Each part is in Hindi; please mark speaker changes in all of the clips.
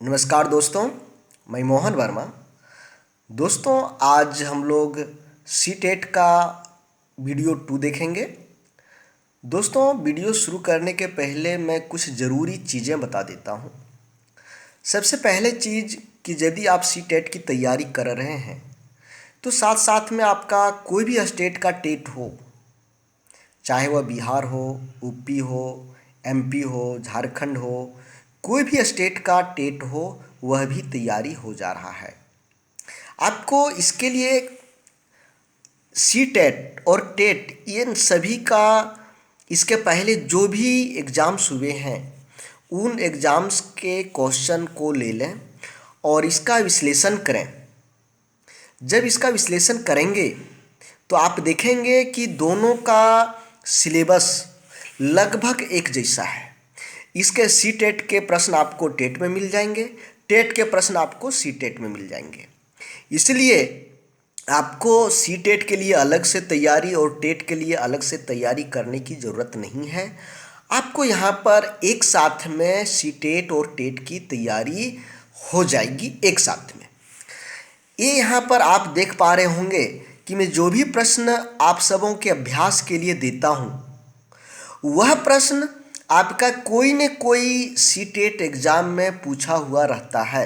Speaker 1: नमस्कार दोस्तों, मैं मोहन वर्मा। दोस्तों, आज हम लोग सी टेट का वीडियो 2 देखेंगे। दोस्तों, वीडियो शुरू करने के पहले मैं कुछ ज़रूरी चीज़ें बता देता हूँ। सबसे पहले चीज़ कि यदि आप सी टेट की तैयारी कर रहे हैं तो साथ साथ में आपका कोई भी स्टेट का टेट हो, चाहे वह बिहार हो, यूपी हो, एमपी हो, झारखंड हो, कोई भी स्टेट का टेट हो, वह भी तैयारी हो जा रहा है। आपको इसके लिए सी टेट और टेट इन सभी का इसके पहले जो भी एग्ज़ाम्स हुए हैं उन एग्ज़ाम्स के क्वेश्चन को ले लें और इसका विश्लेषण करें। जब इसका विश्लेषण करेंगे तो आप देखेंगे कि दोनों का सिलेबस लगभग एक जैसा है। इसके सी टेट के प्रश्न आपको टेट में मिल जाएंगे, टेट के प्रश्न आपको सी टेट में मिल जाएंगे। इसलिए आपको सी टेट के लिए अलग से तैयारी और टेट के लिए अलग से तैयारी करने की ज़रूरत नहीं है। आपको यहाँ पर एक साथ में सी टेट और टेट की तैयारी हो जाएगी एक साथ में। ये यहाँ पर आप देख पा रहे होंगे कि मैं जो भी प्रश्न आप सबों के अभ्यास के लिए देता हूँ वह प्रश्न आपका कोई न कोई सी टेट एग्ज़ाम में पूछा हुआ रहता है।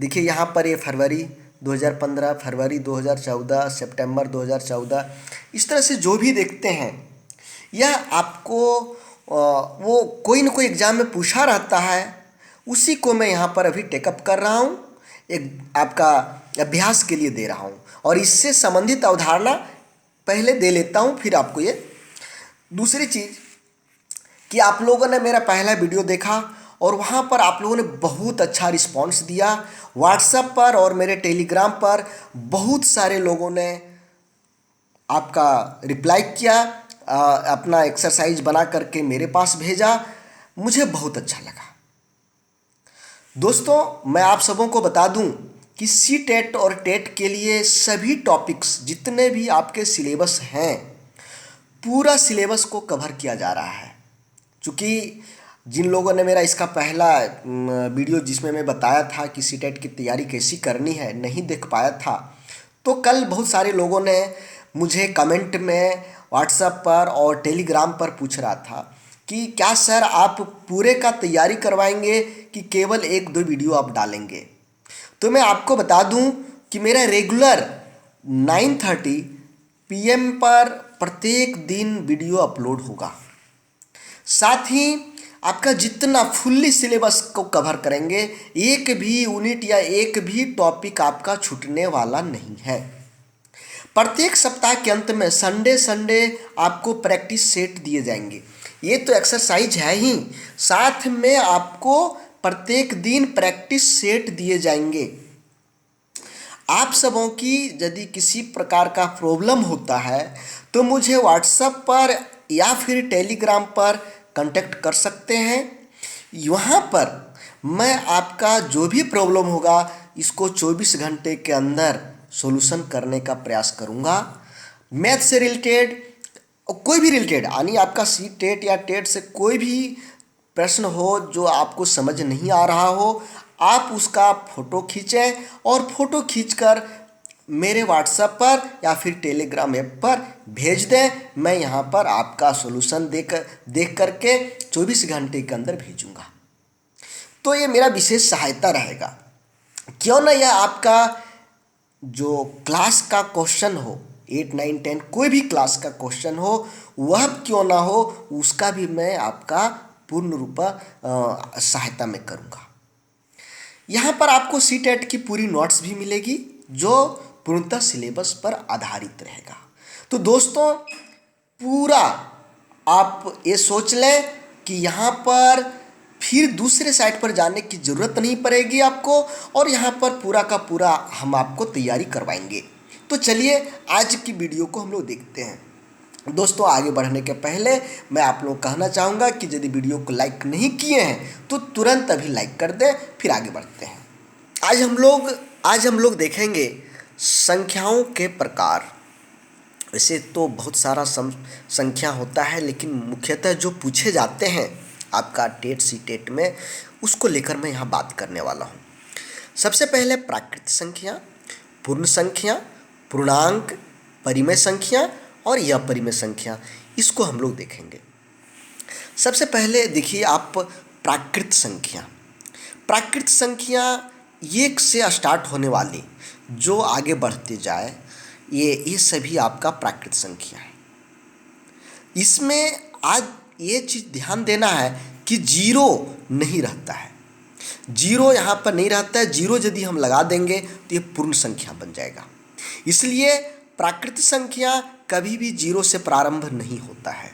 Speaker 1: देखिए यहाँ पर ये फरवरी 2015, फरवरी 2014, सितंबर 2014, इस तरह से जो भी देखते हैं यह आपको वो कोई न कोई एग्ज़ाम में पूछा रहता है। उसी को मैं यहाँ पर अभी टेकअप कर रहा हूँ, एक आपका अभ्यास के लिए दे रहा हूँ और इससे संबंधित अवधारणा पहले दे लेता हूँ, फिर आपको ये। दूसरी चीज़ कि आप लोगों ने मेरा पहला वीडियो देखा और वहाँ पर आप लोगों ने बहुत अच्छा रिस्पांस दिया। व्हाट्सएप पर और मेरे टेलीग्राम पर बहुत सारे लोगों ने आपका रिप्लाई किया, अपना एक्सरसाइज बना करके मेरे पास भेजा, मुझे बहुत अच्छा लगा। दोस्तों, मैं आप सबों को बता दूं कि सी टेट और टेट के लिए सभी टॉपिक्स जितने भी आपके सिलेबस हैं पूरा सिलेबस को कवर किया जा रहा है। चूँकि जिन लोगों ने मेरा इसका पहला वीडियो जिसमें मैं बताया था कि सी टेट की तैयारी कैसी करनी है नहीं देख पाया था, तो कल बहुत सारे लोगों ने मुझे कमेंट में व्हाट्सएप पर और टेलीग्राम पर पूछ रहा था कि क्या सर आप पूरे का तैयारी करवाएंगे कि केवल एक दो वीडियो आप डालेंगे। तो मैं आपको बता दूं कि मेरा रेगुलर 9:30 PM पर प्रत्येक दिन वीडियो अपलोड होगा। साथ ही आपका जितना फुल्ली सिलेबस को कवर करेंगे, एक भी यूनिट या एक भी टॉपिक आपका छूटने वाला नहीं है। प्रत्येक सप्ताह के अंत में संडे आपको प्रैक्टिस सेट दिए जाएंगे। ये तो एक्सरसाइज है ही, साथ में आपको प्रत्येक दिन प्रैक्टिस सेट दिए जाएंगे। आप सबों की यदि किसी प्रकार का प्रॉब्लम होता है तो मुझे व्हाट्सएप पर या फिर टेलीग्राम पर कांटेक्ट कर सकते हैं। यहाँ पर मैं आपका जो भी प्रॉब्लम होगा इसको 24 घंटे के अंदर सॉल्यूशन करने का प्रयास करूँगा। मैथ से रिलेटेड कोई भी रिलेटेड यानी आपका सी टेट या टेट से कोई भी प्रश्न हो जो आपको समझ नहीं आ रहा हो, आप उसका फ़ोटो खींचें और फ़ोटो खींचकर मेरे व्हाट्सएप पर या फिर टेलीग्राम ऐप पर भेज दें। मैं यहाँ पर आपका सॉल्यूशन देख करके 24 घंटे के अंदर भेजूँगा। तो ये मेरा विशेष सहायता रहेगा। क्यों ना यह आपका जो क्लास का क्वेश्चन हो, 8, 9, 10 कोई भी क्लास का क्वेश्चन हो वह क्यों ना हो, उसका भी मैं आपका पूर्ण रूप सहायता में करूँगा। यहाँ पर आपको सी टेट की पूरी नोट्स भी मिलेगी जो पूर्णतः सिलेबस पर आधारित रहेगा। तो दोस्तों, पूरा आप ये सोच लें कि यहाँ पर फिर दूसरे साइट पर जाने की ज़रूरत नहीं पड़ेगी आपको और यहाँ पर पूरा का पूरा हम आपको तैयारी करवाएंगे। तो चलिए आज की वीडियो को हम लोग देखते हैं। दोस्तों, आगे बढ़ने के पहले मैं आप लोग कहना चाहूँगा कि यदि वीडियो को लाइक नहीं किए हैं तो तुरंत अभी लाइक कर दें, फिर आगे बढ़ते हैं। आज हम लोग देखेंगे संख्याओं के प्रकार। वैसे तो बहुत सारा संख्या होता है, लेकिन मुख्यतः जो पूछे जाते हैं आपका टेट सी टेट में उसको लेकर मैं यहाँ बात करने वाला हूँ। सबसे पहले प्राकृत संख्या, पूर्ण संख्या, पूर्णांक, परिमेय संख्या और अपरिमेय संख्या, इसको हम लोग देखेंगे। सबसे पहले देखिए आप प्राकृत संख्या। प्राकृत संख्या एक से स्टार्ट होने वाली जो आगे बढ़ते जाए, ये सभी आपका प्राकृत संख्या है। इसमें आज ये चीज़ ध्यान देना है कि जीरो नहीं रहता है, जीरो यहाँ पर नहीं रहता है। जीरो यदि हम लगा देंगे तो ये पूर्ण संख्या बन जाएगा। इसलिए प्राकृत संख्या कभी भी जीरो से प्रारंभ नहीं होता है,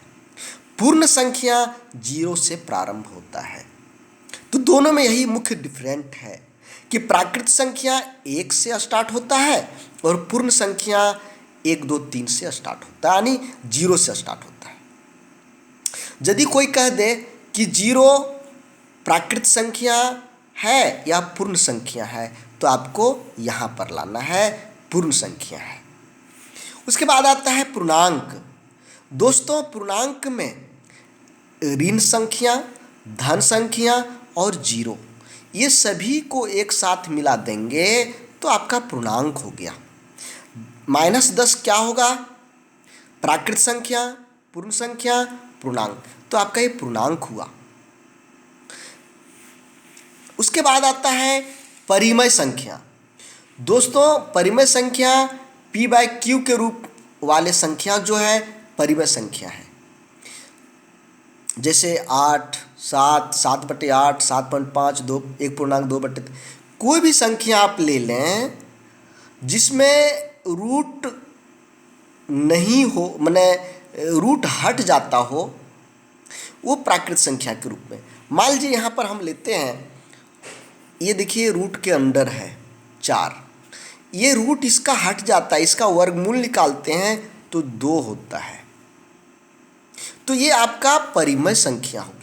Speaker 1: पूर्ण संख्या जीरो से प्रारंभ होता है। तो दोनों में यही मुख्य डिफरेंट है कि प्राकृत संख्या एक से स्टार्ट होता है और पूर्ण संख्या 1 2 3 से स्टार्ट होता है, यानी जीरो से स्टार्ट होता है। यदि कोई कह दे कि जीरो प्राकृत संख्या है या पूर्ण संख्या है, तो आपको यहाँ पर लाना है पूर्ण संख्या है। उसके बाद आता है पूर्णांक। दोस्तों, पूर्णांक में ऋण संख्या, धन संख्या और जीरो, ये सभी को एक साथ मिला देंगे तो आपका पूर्णांक हो गया। -10 क्या होगा? प्राकृत संख्या, पूर्ण संख्या, पूर्णांक, तो आपका ये पूर्णांक हुआ। उसके बाद आता है परिमेय संख्या। दोस्तों, परिमेय संख्या p/q के रूप वाले संख्या जो है परिमेय संख्या है। जैसे 8, 7, 7/8, 7.5, 2, 1.2/3, कोई भी संख्या आप ले लें जिसमें रूट नहीं हो, माने रूट हट जाता हो, वो प्राकृत संख्या के रूप में। मान लीजिए यहाँ पर हम लेते हैं, ये देखिए रूट के अंदर है 4, ये रूट इसका हट जाता है, इसका वर्गमूल निकालते हैं तो 2 होता है, तो ये आपका परिमेय संख्या हो गया।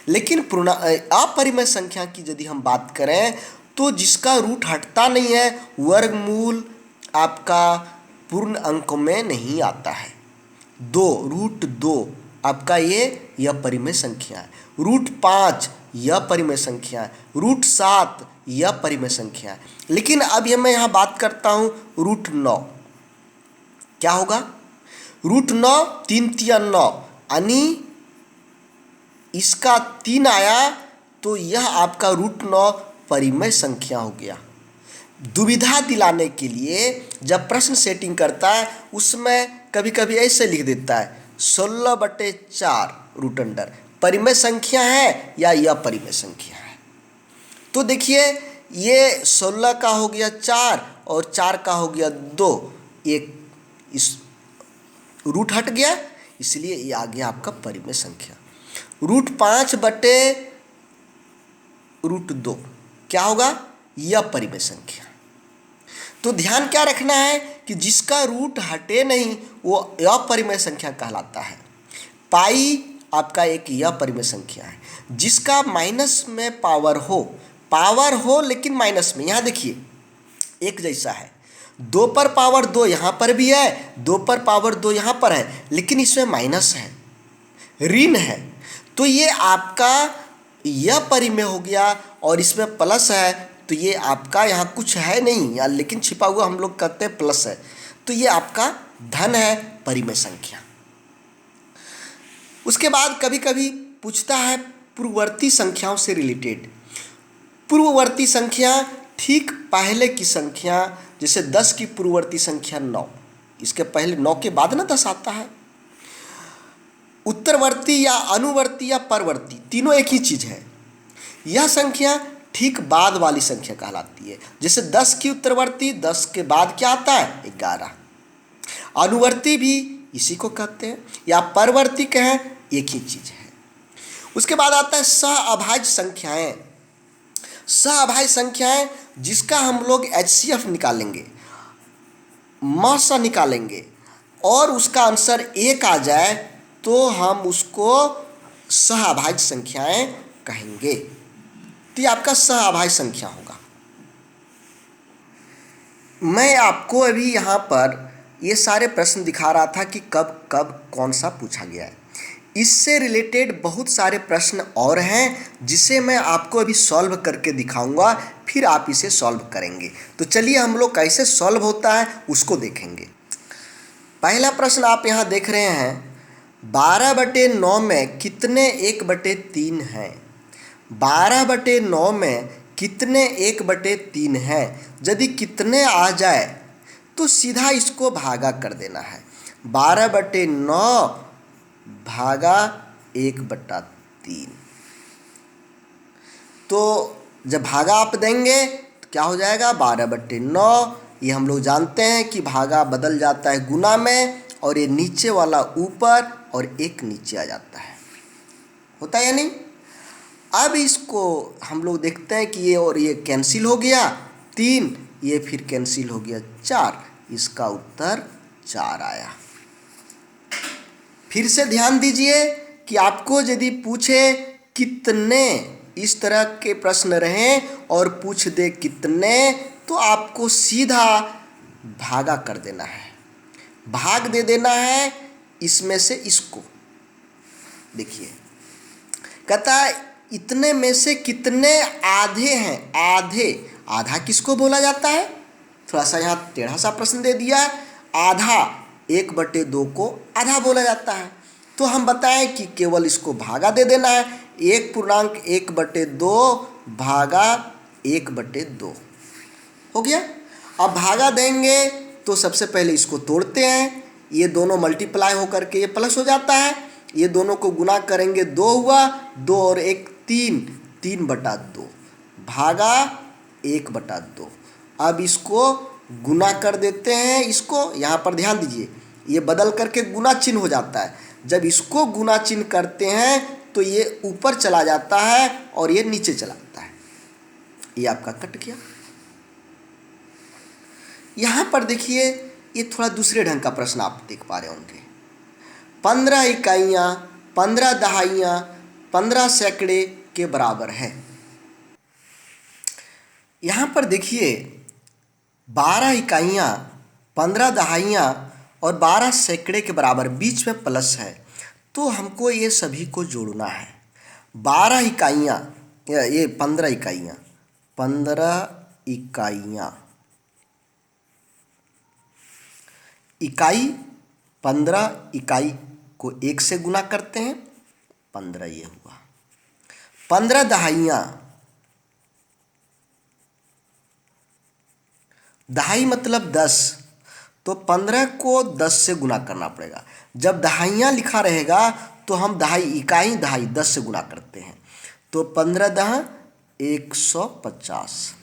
Speaker 1: लेकिन अपरिमेय संख्या की यदि हम बात करें तो जिसका रूट हटता नहीं है, वर्गमूल आपका पूर्ण अंक में नहीं आता है। 2 √2 आपका ये अपरिमेय संख्या है। √5 यह अपरिमेय संख्या है। √7 यह अपरिमेय संख्या है। लेकिन अब ये मैं यहाँ बात करता हूँ √9, क्या होगा? √9 3 3 9, यानी इसका 3 आया तो यह आपका √9 परिमेय संख्या हो गया। दुविधा दिलाने के लिए जब प्रश्न सेटिंग करता है उसमें कभी कभी ऐसे लिख देता है 16/4 रूट अंडर परिमेय संख्या है या यह परिमेय संख्या है। तो देखिए ये 16 का हो गया 4 और 4 का हो गया 2, एक इस रूट हट गया, इसलिए ये आ गया आपका परिमेय संख्या। √5/√2 क्या होगा? यह परिमेय संख्या। तो ध्यान क्या रखना है कि जिसका रूट हटे नहीं वो अपरिमेय संख्या कहलाता है। पाई आपका एक यह परिमेय संख्या है। जिसका माइनस में पावर हो लेकिन माइनस में, यहाँ देखिए एक जैसा है, 2 पर पावर 2 यहाँ पर भी है, 2 पर पावर 2 यहाँ पर है, लेकिन इसमें माइनस है, ऋण है, तो ये आपका यह परिमेय हो गया। और इसमें प्लस है तो ये आपका यहाँ कुछ है नहीं यार, लेकिन छिपा हुआ हम लोग कहते हैं प्लस है, तो ये आपका धन है, परिमेय संख्या। उसके बाद कभी कभी पूछता है पूर्ववर्ती संख्याओं से रिलेटेड। पूर्ववर्ती संख्या ठीक पहले की संख्या, जैसे 10 की पूर्ववर्ती संख्या 9, इसके पहले 9 के बाद ना 10 आता है। उत्तरवर्ती या अनुवर्ती या परवर्ती, तीनों एक ही चीज़ है। यह संख्या ठीक बाद वाली संख्या कहलाती है। जैसे 10 की उत्तरवर्ती, 10 के बाद क्या आता है? 11। अनुवर्ती भी इसी को कहते हैं, या परवर्ती कहें, एक ही चीज़ है। उसके बाद आता है सहअभाज्य संख्याएं। सहअभाज्य संख्याएं जिसका हम लोग HCF निकालेंगे, निकालेंगे और उसका आंसर 1 आ जाए तो हम उसको सहअभाज्य संख्याएं कहेंगे। तो ये आपका सहअभाज्य संख्या होगा। मैं आपको अभी यहाँ पर ये सारे प्रश्न दिखा रहा था कि कब कब कौन सा पूछा गया है। इससे रिलेटेड बहुत सारे प्रश्न और हैं जिसे मैं आपको अभी सॉल्व करके दिखाऊंगा, फिर आप इसे सॉल्व करेंगे। तो चलिए हम लोग कैसे सॉल्व होता है उसको देखेंगे। पहला प्रश्न आप यहाँ देख रहे हैं, 12/9 में कितने 1/3 हैं? 12/9 में कितने 1/3 हैं? यदि कितने आ जाए तो सीधा इसको भागा कर देना है। 12/9 भागा 1/3। तो जब भागा आप देंगे तो क्या हो जाएगा? 12/9। ये हम लोग जानते हैं कि भागा बदल जाता है गुना में, और ये नीचे वाला ऊपर और एक नीचे आ जाता है, होता है या नहीं? अब इसको हम लोग देखते हैं कि ये और ये कैंसिल हो गया, 3, ये फिर कैंसिल हो गया 4, इसका उत्तर 4 आया। फिर से ध्यान दीजिए कि आपको यदि पूछे कितने, इस तरह के प्रश्न रहें और पूछ दे कितने, तो आपको सीधा भागा कर देना है, भाग दे देना है इसमें से इसको। देखिए कहता है इतने में से कितने आधे हैं? आधे, आधा किसको बोला जाता है? थोड़ा सा यहाँ टेढ़ा सा प्रश्न दे दिया है। आधा, 1/2 को आधा बोला जाता है। तो हम बताएं कि केवल इसको भागा दे देना है, 1.1/2 भागा 1/2 हो गया। अब भागा देंगे तो सबसे पहले इसको तोड़ते हैं, ये दोनों मल्टीप्लाई होकर के ये प्लस हो जाता है, ये दोनों को गुना करेंगे 2 हुआ, 2 और 1 3, 3/2 भागा 1/2। अब इसको गुना कर देते हैं, इसको यहाँ पर ध्यान दीजिए, ये बदल करके गुना चिन्ह हो जाता है। जब इसको गुना चिन्ह करते हैं तो ये ऊपर चला जाता है और ये नीचे चला जाता है। ये आपका कट गया। यहाँ पर देखिए ये थोड़ा दूसरे ढंग का प्रश्न आप देख पा रहे होंगे। 15 इकाइयाँ, 15 दहाइयाँ, 15 सैकड़े के बराबर है। यहाँ पर देखिए 12 इकाइयाँ, 15 दहाइयाँ और 12 सैकड़े के बराबर, बीच में प्लस है, तो हमको ये सभी को जोड़ना है। 12 इकाइयाँ, ये 15 इकाइयाँ, 15 इकाइयाँ, इकाई 15 इकाई को 1 से गुना करते हैं, 15 ये हुआ। 15 दहाइयाँ, दहाई मतलब 10, तो 15 को 10 से गुना करना पड़ेगा। जब दहाइयाँ लिखा रहेगा तो हम दहाई, इकाई दहाई 10 से गुना करते हैं, तो 15 दहा 150।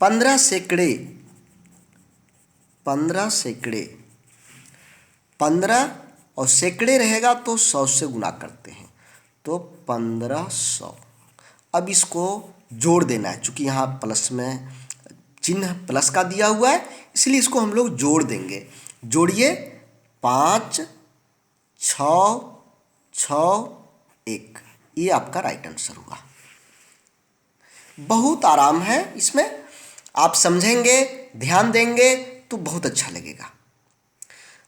Speaker 1: 15 सैकड़े, 15 सैकड़े, 15 और सैकड़े रहेगा तो 100 से गुना करते हैं, तो 1500। अब इसको जोड़ देना है, चूँकि यहाँ प्लस में चिन्ह प्लस का दिया हुआ है, इसलिए इसको हम लोग जोड़ देंगे। जोड़िए, 5 6 6 1, ये आपका राइट आंसर हुआ। बहुत आराम है इसमें, आप समझेंगे, ध्यान देंगे तो बहुत अच्छा लगेगा।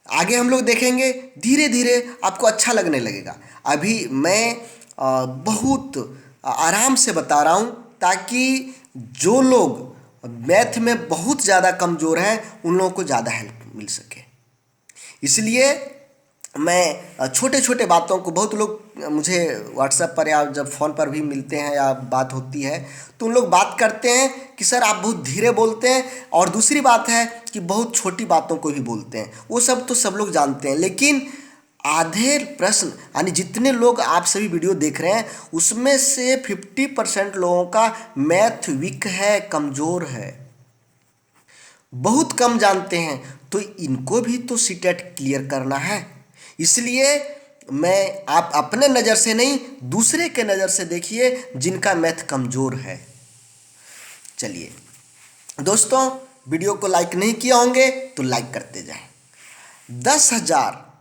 Speaker 1: आगे हम लोग देखेंगे, धीरे धीरे आपको अच्छा लगने लगेगा। अभी मैं बहुत आराम से बता रहा हूँ ताकि जो लोग मैथ में बहुत ज़्यादा कमज़ोर हैं उन लोगों को ज़्यादा हेल्प मिल सके। इसलिए मैं छोटे छोटे बातों को, बहुत लोग मुझे व्हाट्सएप पर या जब फ़ोन पर भी मिलते हैं या बात होती है तो उन लोग बात करते हैं कि सर आप बहुत धीरे बोलते हैं, और दूसरी बात है कि बहुत छोटी बातों को भी बोलते हैं। वो सब तो सब लोग जानते हैं, लेकिन आधे प्रश्न, यानी जितने लोग आप सभी वीडियो देख रहे हैं उसमें से 50% लोगों का मैथ वीक है, कमज़ोर है, बहुत कम जानते हैं। तो इनको भी तो सीटेट क्लियर करना है। इसलिए मैं, आप अपने नज़र से नहीं दूसरे के नज़र से देखिए जिनका मैथ कमज़ोर है। चलिए दोस्तों, वीडियो को लाइक नहीं किया होंगे तो लाइक करते जाएं। 10,000,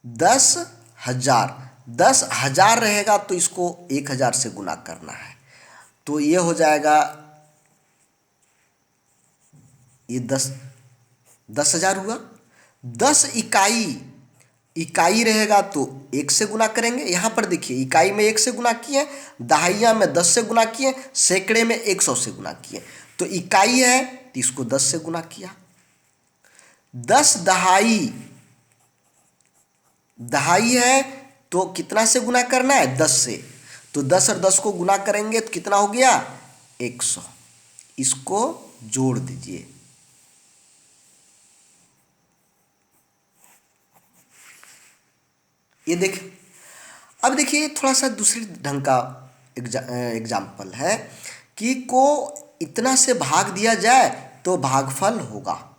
Speaker 1: 10,000, 10,000 रहेगा तो इसको 1,000 से गुना करना है, तो ये हो जाएगा, ये 10,000 हुआ। 10 इकाई, इकाई रहेगा तो 1 से गुना करेंगे। यहाँ पर देखिए इकाई में 1 से गुना किए, दहाइयाँ में 10 से गुना किए, सैकड़े में 100 से गुना किए। तो इकाई है तो इसको 10 से गुना किया। 10 दहाई, दहाई है तो कितना से गुना करना है? 10 से। तो 10 और 10 को गुना करेंगे तो कितना हो गया? 100। इसको जोड़ दीजिए। ये देखिए, अब देखिए थोड़ा सा दूसरे ढंग का एग्जाम्पल है कि को इतना से भाग दिया जाए तो भागफल होगा।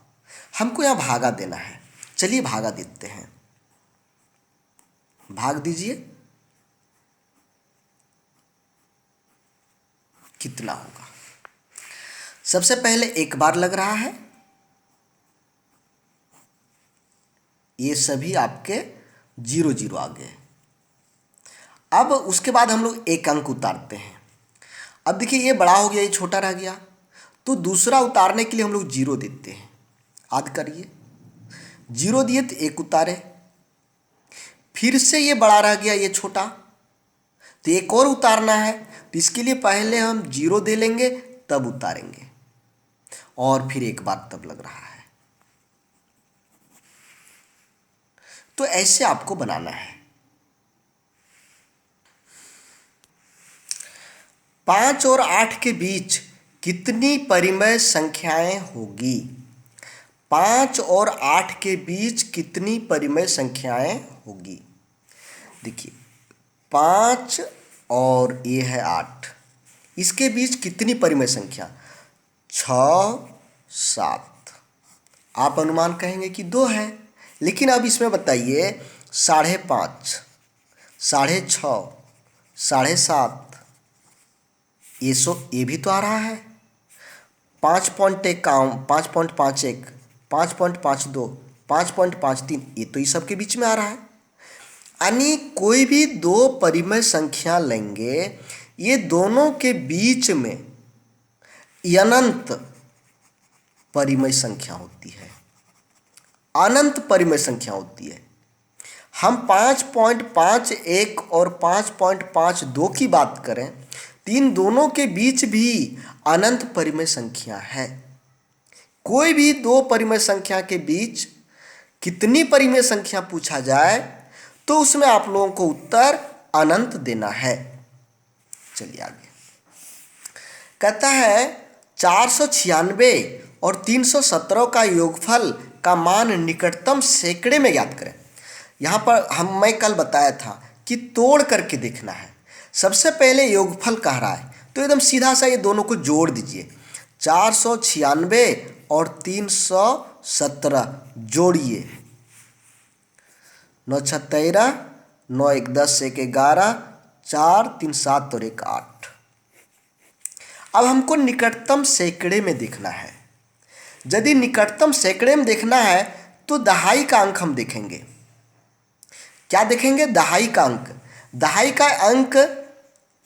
Speaker 1: हमको यहाँ भागा देना है, चलिए भागा देते हैं। भाग दीजिए, कितना होगा? सबसे पहले एक बार लग रहा है, ये सभी आपके 0 0 आ गए। अब उसके बाद हम लोग एक अंक उतारते हैं। अब देखिए ये बड़ा हो गया, ये छोटा रह गया, तो दूसरा उतारने के लिए हम लोग 0 देते हैं। याद करिए, 0 दिए तो 1 उतारे, फिर से ये बड़ा रह गया, ये छोटा, तो एक और उतारना है, तो इसके लिए पहले हम 0 दे लेंगे तब उतारेंगे, और फिर एक बार तब लग रहा है। तो ऐसे आपको बनाना है। 5 और 8 के बीच कितनी परिमेय संख्याएं होगी? 5 और 8 के बीच कितनी परिमेय संख्याएं होगी? देखिए 5 और ये है 8, इसके बीच कितनी परिमेय संख्या? 6 7। आप अनुमान कहेंगे कि 2 है, लेकिन अब इसमें बताइए 5.5, 6.5, 7.5, ये भी तो आ रहा है। 5.1 5.51, 5.52, 5.53, ये तो इस सब के बीच में आ रहा है। यानी कोई भी दो परिमेय संख्या लेंगे, ये दोनों के बीच में अनंत परिमेय संख्या होती है, अनंत परिमेय संख्या होती है। हम 5.51 और 5.52 की बात करें तो इन दोनों के बीच भी अनंत परिमेय संख्या है। कोई भी दो परिमेय संख्या के बीच कितनी परिमेय संख्या पूछा जाए तो उसमें आप लोगों को उत्तर अनंत देना है। चलिए आगे कहता है 496 और 317 का योगफल का मान निकटतम सैकड़े में ज्ञात करें। यहाँ पर मैं कल बताया था कि तोड़ करके देखना है। सबसे पहले योगफल कह रहा है तो एकदम सीधा सा ये दोनों को जोड़ दीजिए। 496 और 317 जोड़िए। 9 6 13, 9 1 10, 1 11, 4 3 7 और 1 8। अब हमको निकटतम सैकड़े में देखना है। यदि निकटतम सैकड़े में देखना है तो दहाई का अंक हम देखेंगे। क्या देखेंगे? दहाई का अंक। दहाई का अंक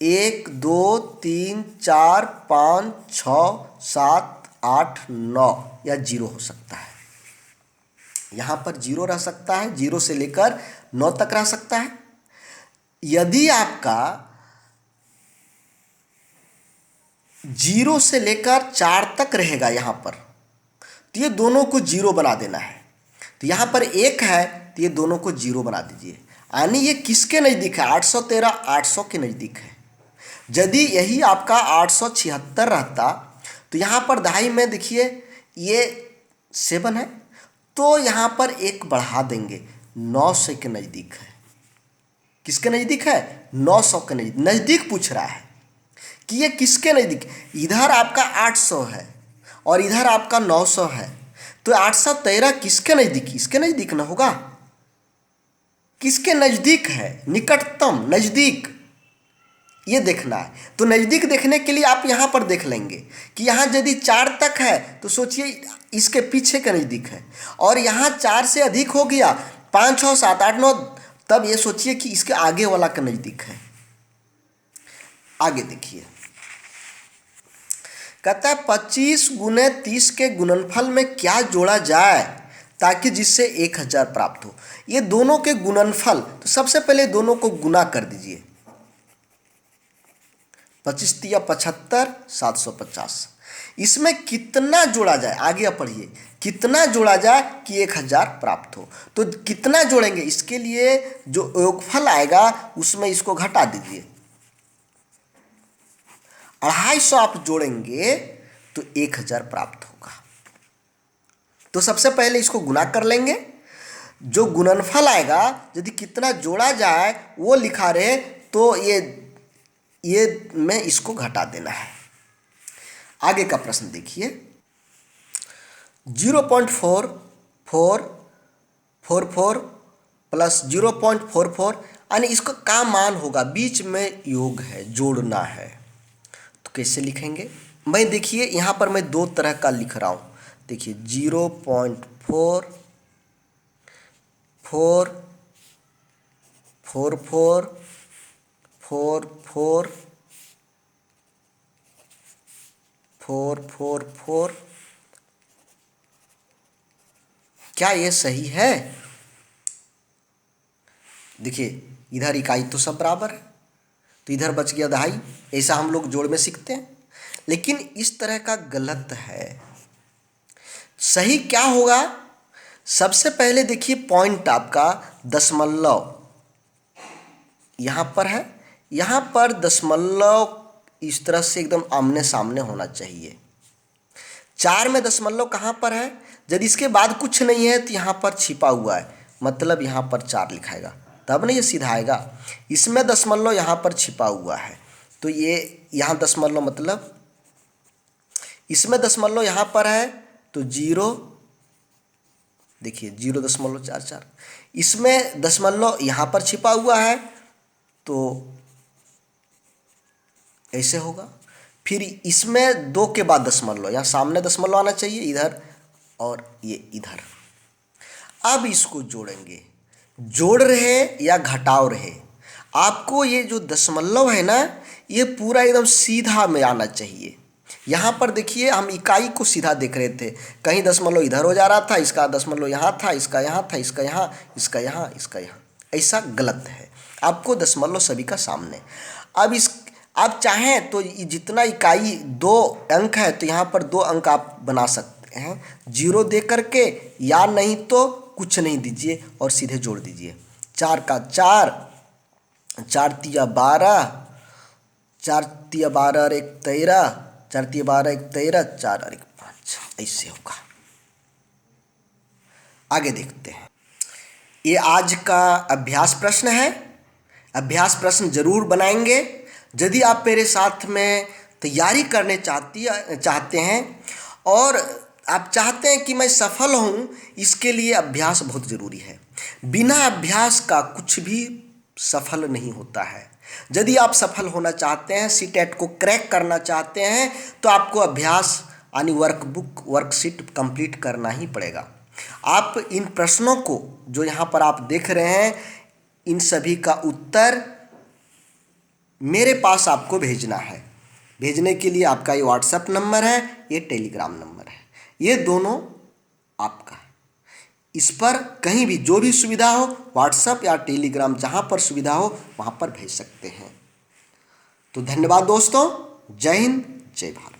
Speaker 1: 1 2 3 4 5 6 7 8 9 या 0 हो सकता है। यहाँ पर 0 रह सकता है, 0 से लेकर 9 तक रह सकता है। यदि आपका 0 से लेकर 4 तक रहेगा यहाँ पर, तो ये दोनों को 0 बना देना है। तो यहाँ पर 1 है तो ये दोनों को 0 बना दीजिए। यानी ये किसके नज़दीक है? 813 800 के नज़दीक है। यदि यही आपका 876 रहता तो यहाँ पर दहाई में देखिए ये 7 है, तो यहाँ पर 1 बढ़ा देंगे, 900 के नज़दीक है। किसके नज़दीक है? 900 के नज़दीक। नज़दीक पूछ रहा है कि ये किसके नज़दीक। इधर आपका 800 है और इधर आपका 900 है, तो 813 किसके नज़दीक? इसके नज़दीक ना होगा। किसके नज़दीक है? निकटतम, नज़दीक, ये देखना है। तो नज़दीक देखने के लिए आप यहाँ पर देख लेंगे कि यहाँ यदि 4 तक है तो सोचिए इसके पीछे का नज़दीक है, और यहाँ 4 से अधिक हो गया 5 6 7 8 9, तब ये सोचिए कि इसके आगे वाला का नज़दीक है। आगे देखिए कहता है 25 × 30 के गुणनफल में क्या जोड़ा जाए ताकि जिससे 1000 प्राप्त हो। ये दोनों के गुणनफल, तो सबसे पहले दोनों को गुना कर दीजिए। 25 तिया 75, 750। इसमें कितना जोड़ा जाए, आगे आप पढ़िए, कितना जोड़ा जाए कि 1000 प्राप्त हो। तो कितना जोड़ेंगे, इसके लिए जो योगफल आएगा उसमें इसको घटा दीजिए। 250 आप जोड़ेंगे तो 1000 प्राप्त होगा। तो सबसे पहले इसको गुना कर लेंगे, जो गुणनफल आएगा यदि कितना जोड़ा जाए वो लिखा रहे तो ये में इसको घटा देना है। आगे का प्रश्न देखिए, 0.4444 प्लस 0.44, यानी इसका क्या मान होगा, बीच में योग है, जोड़ना है, तो कैसे लिखेंगे। मैं देखिए यहाँ पर मैं दो तरह का लिख रहा हूँ। देखिए 0.444444, क्या ये सही है। देखिए इधर इकाई तो सब बराबर है, तो इधर बच गया दहाई, ऐसा हम लोग जोड़ में सीखते हैं। लेकिन इस तरह का गलत है। सही क्या होगा, सबसे पहले देखिए पॉइंट आपका दशमलव यहाँ पर है, यहाँ पर दशमलव इस तरह से एकदम आमने सामने होना चाहिए। 4 में दशमलव कहाँ पर है, यदि इसके बाद कुछ नहीं है तो यहाँ पर छिपा हुआ है, मतलब यहाँ पर 4 लिखाएगा, तब ना ये सीधा आएगा। इसमें दशमलव यहाँ पर छिपा हुआ है, तो ये यहाँ दशमलव, मतलब इसमें दशमलव यहाँ पर है तो 0, देखिए 0.44। इसमें दशमलव यहाँ पर छिपा हुआ है तो ऐसे होगा। फिर इसमें 2 के बाद दशमलव, यहाँ सामने दशमलव आना चाहिए इधर, और ये इधर। अब इसको जोड़ेंगे, जोड़ रहे या घटाव रहे, आपको ये जो दशमलव है ना, ये पूरा एकदम सीधा में आना चाहिए। यहाँ पर देखिए हम इकाई को सीधा देख रहे थे, कहीं दशमलव इधर हो जा रहा था, इसका दशमलव यहाँ था, इसका यहाँ था, इसका यहाँ, इसका यहाँ, इसका यहाँ, ऐसा गलत है। आपको दशमलव सभी का सामने। अब आप चाहें तो जितना इकाई 2 अंक है तो यहाँ पर 2 अंक आप बना सकते हैं 0 दे करके, या नहीं तो कुछ नहीं दीजिए और सीधे जोड़ दीजिए। 4 का 4, 4 तिया 12, 4 तिया 12 और 1 13, 4 तिया 12 1 13, 4 और 1 5, ऐसे होगा। आगे देखते हैं, ये आज का अभ्यास प्रश्न है। अभ्यास प्रश्न जरूर बनाएंगे। यदि आप मेरे साथ में तैयारी करने चाहते हैं और आप चाहते हैं कि मैं सफल हूं, इसके लिए अभ्यास बहुत ज़रूरी है। बिना अभ्यास का कुछ भी सफल नहीं होता है। यदि आप सफल होना चाहते हैं, सीटेट को क्रैक करना चाहते हैं, तो आपको अभ्यास यानी वर्कशीट कंप्लीट करना ही पड़ेगा। आप इन प्रश्नों को जो यहाँ पर आप देख रहे हैं, इन सभी का उत्तर मेरे पास आपको भेजना है। भेजने के लिए आपका ये व्हाट्सएप नंबर है, ये टेलीग्राम नंबर है, ये दोनों आपका है। इस पर कहीं भी जो भी सुविधा हो, व्हाट्सएप या टेलीग्राम, जहाँ पर सुविधा हो वहाँ पर भेज सकते हैं। तो धन्यवाद दोस्तों, जय हिंद, जय भारत।